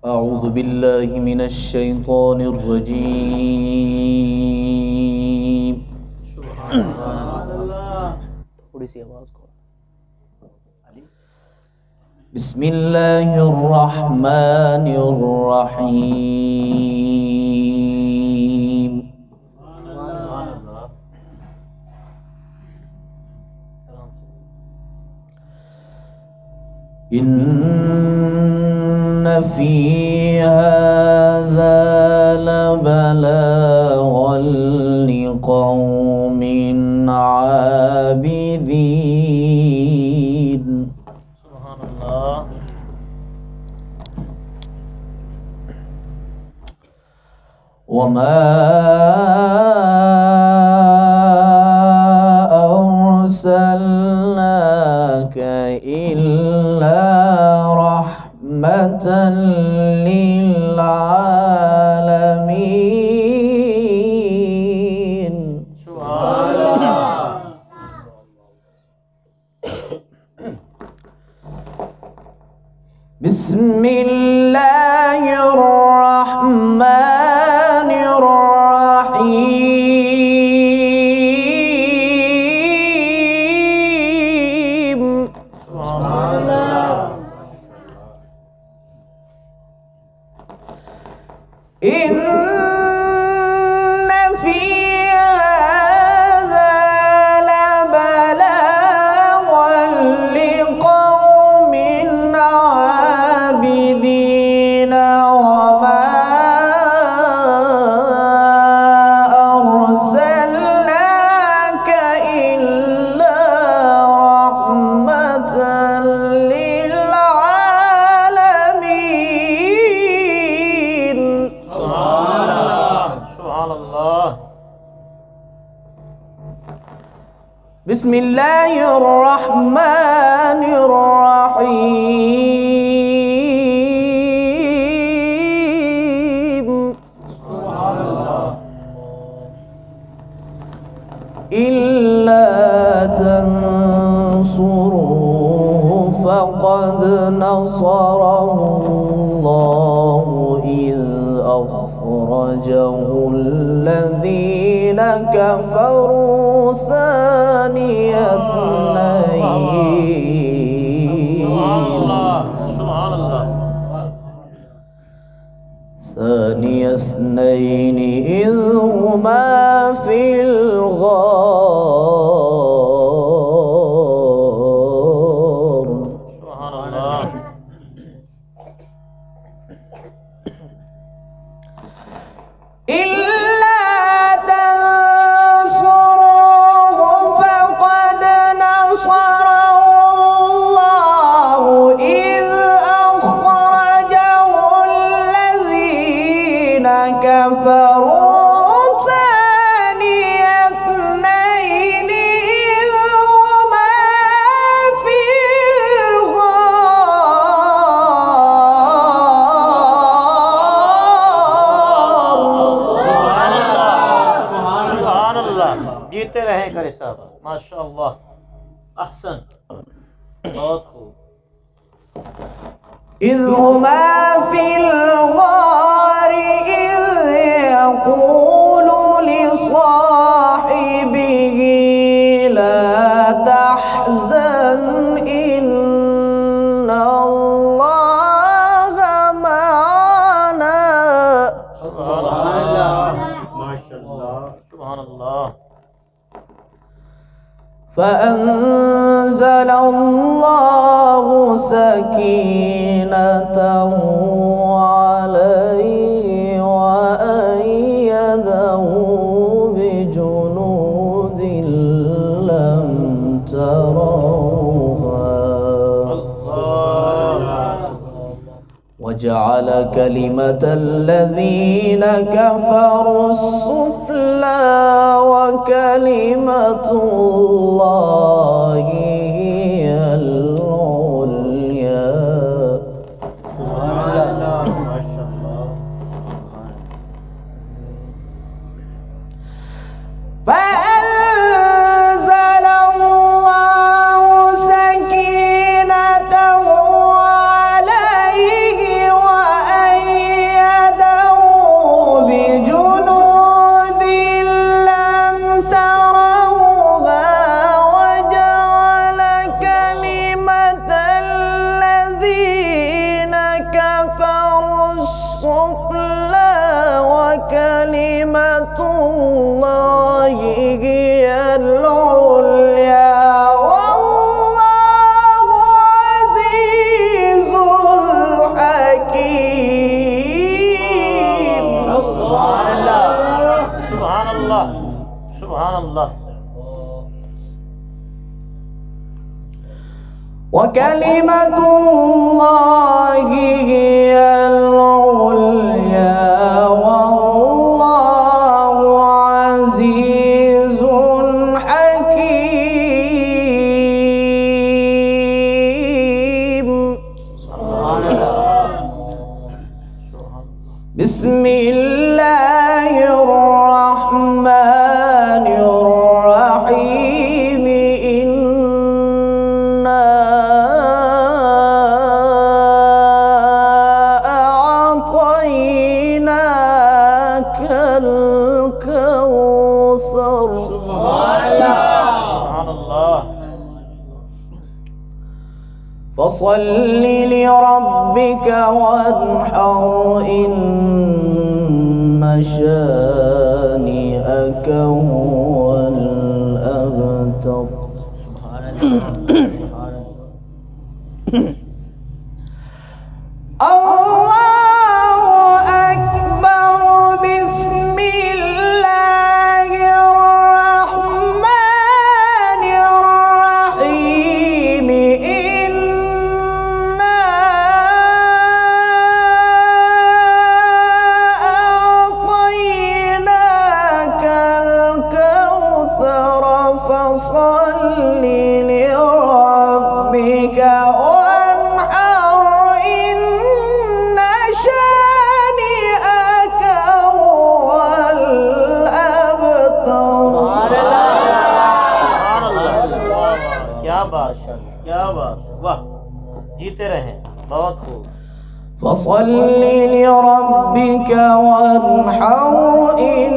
أعوذ بالله من الشيطان الرجيم थोड़ी सी आवाज को بسم الله الرحمن الرحيم إن في هذا لبلاغا لقوم عابدين سبحان الله وما أرسلناك إلا رحمة للعالمين سبحان الله بسم الله الرحمن الرحيم سبحان الله إن في هذا لبلاغا لقوم عابدين وما أرسلناك إلا رحمة للعالمين سبحان الله بسم الله الرحمن الرحيم سبحان الله إلا تنصروه فقد نصره الله إذ أخرجه الذين كفروا ثاني اثنين ثاني اثنين إذ هما في الغار سبحان الله إلا تنصروه فقد نصره الله إذ أخرجه الذين كفروا ثاني اثنين إذ هما في الغار जीते रहे करे साहब माशाअल्लाह अहसन बहुत खूब إذ هما في الغار إذ يقول لصاحبه لا تحزن إن الله معنا سبحان الله ما شاء الله سبحان الله فأنزل الله سكينته عليه وأيده بجنود لم تروها وجعل كلمة الذين كفروا السفلى وكلمة الله هي العليا فأنزل الله سكينته عليه وأيده كلمة الله هي العليا والله عزيز حكيم. بسم الله الرحمن الرحيم. إنا أعطيناك الكوثر. سبحان الله. فصل لربك وانحر إن شانئك هو الأبتر. الله أكبر. بسم الله الرحمن الرحيم. إنا أعطيناك الكوثر فصل لربك وانحر إن شانئك هو الأبتر. क्या बात, क्या बात, वाह, जीते रहें, बहुत खूब. فصل لربك وانحر إن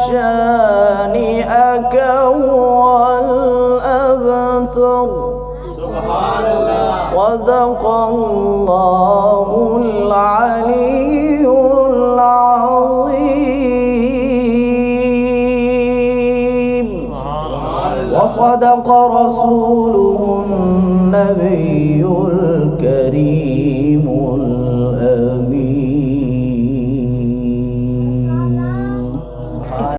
شانئك هو الأبتر. سبحان الله. صدق الله العلي العظيم. وصدق رسوله النبي الكريم